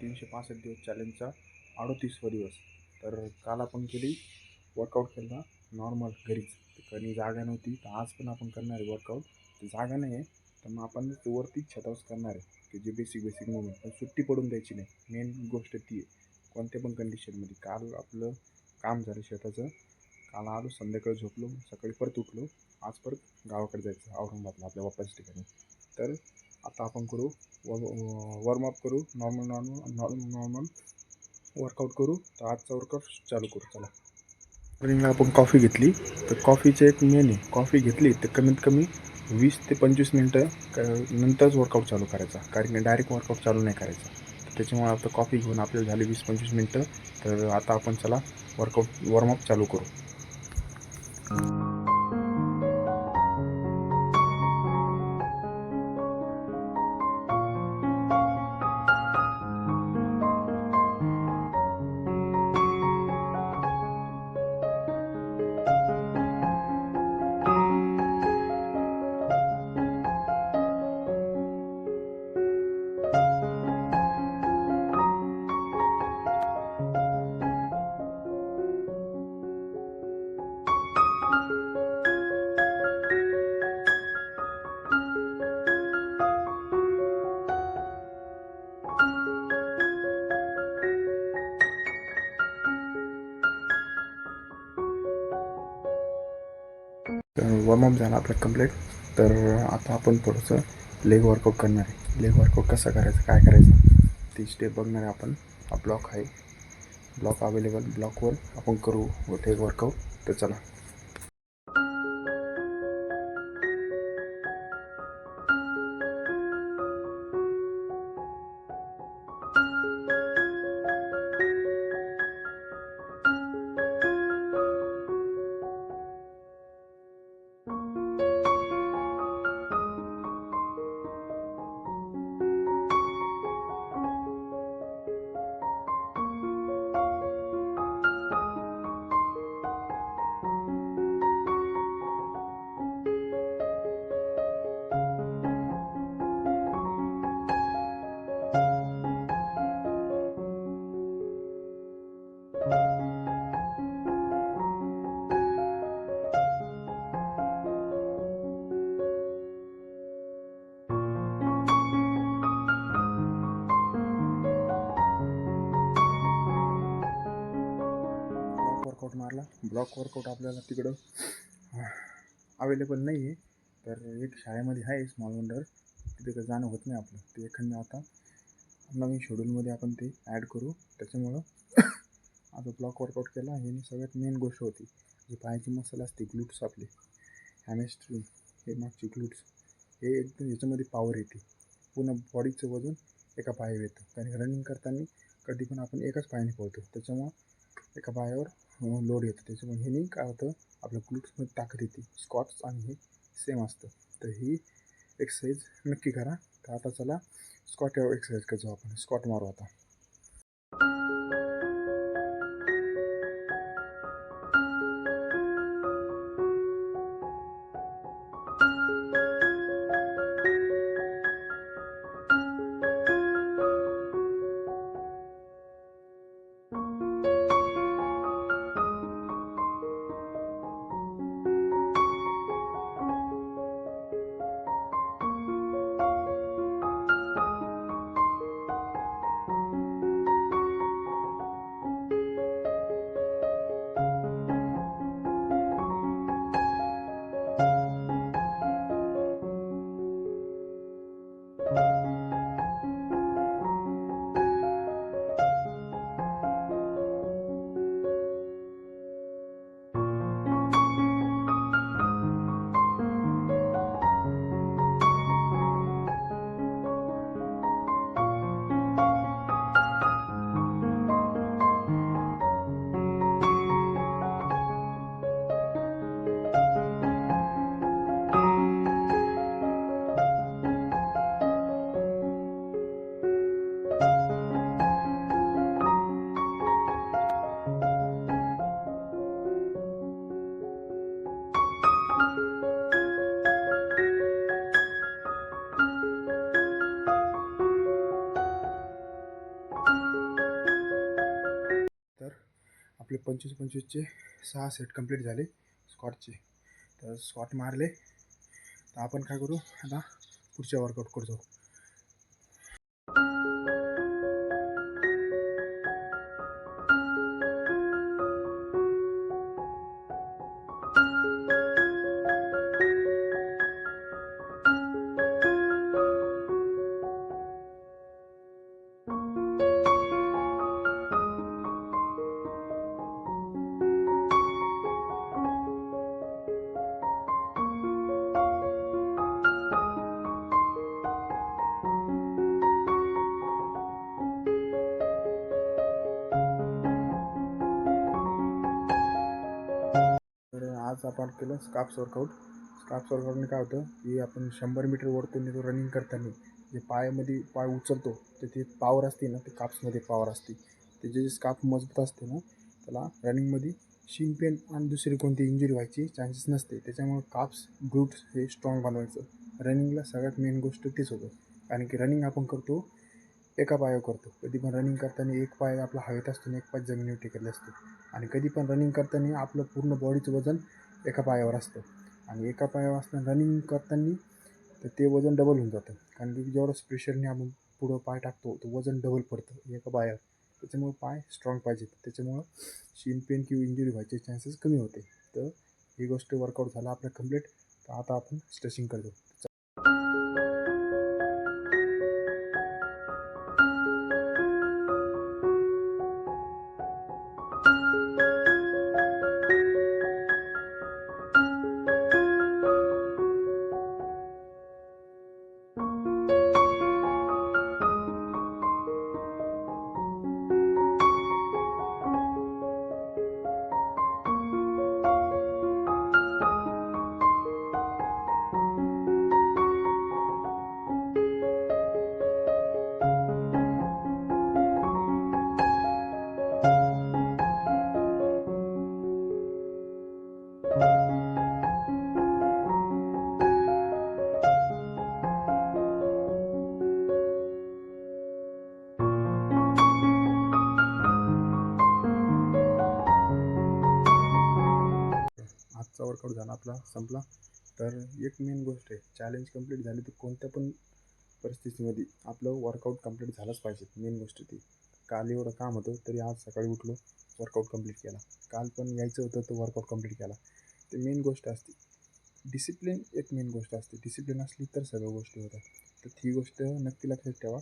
365 दिवस चॅलेंजचा 38वा दिवस. तर काल आपण केली वर्कआउट केला नॉर्मल घरीच. कधी जागा नव्हती तर आज पण आपण करणार आहे वर्कआउट. तर जागा नाही आहे तर मग आपण वरतीच छतावरच करणार आहे, की जे बेसिक मुवमेंट. पण सुट्टी पडून द्यायची नाही, मेन गोष्ट ती आहे कोणत्या पण कंडिशनमध्ये. काल आपलं काम झालं शेताचं, काल आलो संध्याकाळी झोपलो, सकाळी परत उठलो. आज परत गावाकडे जायचं औरंगाबादला आपल्या बाप्पाच्या ठिकाणी. तर आता आपण करू वॉर्मअप करू, नॉर्मल वर्कआउट करू. तर आजचा वर्कआउट चालू करू. चला. मॉर्निंगला आपण कॉफी घेतली, तर कॉफीचे एक मेन आहे, कॉफी घेतली तर कमीत कमी 20 ते 25 मिनटं नंतरच वर्कआउट चालू करायचा, कारण की डायरेक्ट वर्कआउट चालू नाही करायचा. तर त्याच्यामुळे आता कॉफी घेऊन आपल्याला झाली 20-25 मिनटं. तर आता आपण चला वॉर्मअप चालू करू. वॉर्मअप झाला आपला कंप्लीट. तर आता आपण थोडंसं लेग वर्कआउट करणार आहे. लेग वर्कआउट कसं करायचं, काय करायचं ती स्टेप बघणार आहे आपण. हा ब्लॉक आहे, ब्लॉक अवेलेबल, ब्लॉकवर आपण करू लेग वर्कआउट. तर चला. वर्कआउट मारला. ब्लॉक वर्कआउट आपल्याला तिकडं अवेलेबल नाही आहे. तर एक शाळेमध्ये आहे स्मॉल वंडर, तिथे जाणं होत नाही आपलं. ते एखादं आता नवीन शेड्यूलमध्ये आपण ते ॲड करू. त्याच्यामुळं आता ब्लॉक वर्कआउट केला. हे सगळ्यात मेन गोष्ट होती, जी पायाची मसल असते, ग्लूट्स आपले हॅमस्ट्रिंग, हे मागचे ग्लूट्स, हे एकदम याच्यामध्ये पॉवर येते. पूर्ण बॉडीचं वजन एका पायावर येतं, कारण रनिंग करताना कधी पण आपण एकाच पायाने पळतो, त्याच्यामुळं एका पायावर लोड येतं. त्याच्यामुळे ह्यानी काय होतं, आपल्या ग्लूट्समध्ये ताकद येते. स्क्वॉट्स आणि हे सेम असतं. तर ही एक्सरसाइज नक्की करा. तर आता चला स्क्वॉट एक्सरसाइज करायचो आपण. स्क्वॉट मारू आता. आपले 25-25चे 6 सेट कंप्लीट झाले स्क्वॉटचे. तर स्क्वॉट मारले. तर आपण काय करू आता पुढच्या वर्कआउट करतो. तर आज आपण केलं स्काप्स वर्कआउट. स्काप्स वर्कआउटने काय होतं की आपण 100 मीटर ओढतो तो रनिंग करताना जे पाय उचलतो तर ती पॉवर असते ना, ते काप्समध्ये पॉवर असते. ते जे स्काप मजबूत असते ना, त्याला रनिंगमध्ये शिन पेन आणि दुसरी कोणती इंजुरी व्हायची चान्सेस नसते. त्याच्यामुळे काप्स ग्लूट्स हे स्ट्रॉंग बनवायचं. रनिंगला सगळ्यात मेन गोष्ट तीच होतं. कारण की रनिंग आपण करतो एका पायावर करतो. कधी पण रनिंग करताना एक पाय आपला हवेत असतो आणि एक पाय जमिनीवर टेकलेला असतो. आणि कधी पण रनिंग करताना आपलं पूर्ण बॉडीचं वजन एका पायावर असतं. आणि एका पायावर असताना रनिंग करताना तर ते वजन डबल होऊन जातं. कारण की जेवढं प्रेशरने आपण पुढं पाय टाकतो तो वजन डबल पडतं एका पायावर. त्याच्यामुळे पाय स्ट्रॉंग पाहिजेत. त्याच्यामुळं शिन पेन किंवा इंजुरी व्हायचे चान्सेस कमी होते. तर ही गोष्ट वर्कआउट झाला आपलं कंप्लीट. तर आता आपण स्ट्रेचिंग करतो. आजचा वर्कआउट झाला आपला संपला. तर एक मेन गोष्ट आहे, चॅलेंज कंप्लीट झाली तर कोणत्या पण परिस्थितीमध्ये आपलं वर्कआउट कंप्लीट झालंच पाहिजे. मेन गोष्ट ती. काल एवढं काम होतं तरी आज सकाळी उठलो, वर्कआउट कंप्लीट केला. काल पण यायचं होतं तर वर्कआउट कंप्लीट केला. ते मेन गोष्ट असते डिसिप्लिन. एक मेन गोष्ट असते, डिसिप्लिन असली तर सगळ्या गोष्टी होतात. तर ही गोष्ट नक्की लक्षात ठेवा.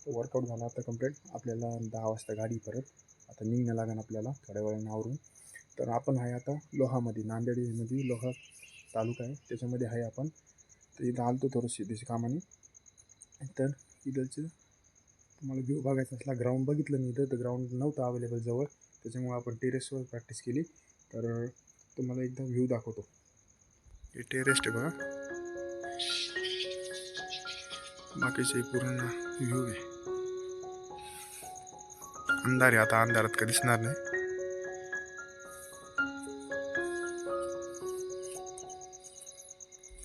तर वर्कआउट झाला आता कंप्लीट. आपल्याला 10 वाजता गाडी परत आता निघणं लागेल आपल्याला थोड्या वेळाने आवरून. तर आपण आहे आता लोहामध्ये, नांदेडमध्ये लोहा तालुका आहे त्याच्यामध्ये आहे आपण. तर इथं आलतो थोडंसं शेतीच्या कामाने. तर इथलचं तुम्हाला व्ह्यू बघायचा असला, ग्राउंड बघितलं मी इथं, तर ग्राउंड नव्हतं अवेलेबल जवळ. त्याच्यामुळे आपण टेरेसवर प्रॅक्टिस केली. तर तुम्हाला एकदा व्ह्यू दाखवतो. हे टेरेस आहे बघा, बाकीचे पूर्ण व्ह्यू आहे. अंधार आहे आता, अंधारात का दिसणार नाही.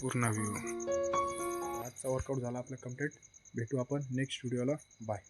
पूर्ण व्ह्यू. आजचा वर्कआउट झाला आपला कंप्लीट. भेटू आपण नेक्स्ट व्हिडिओला. बाय.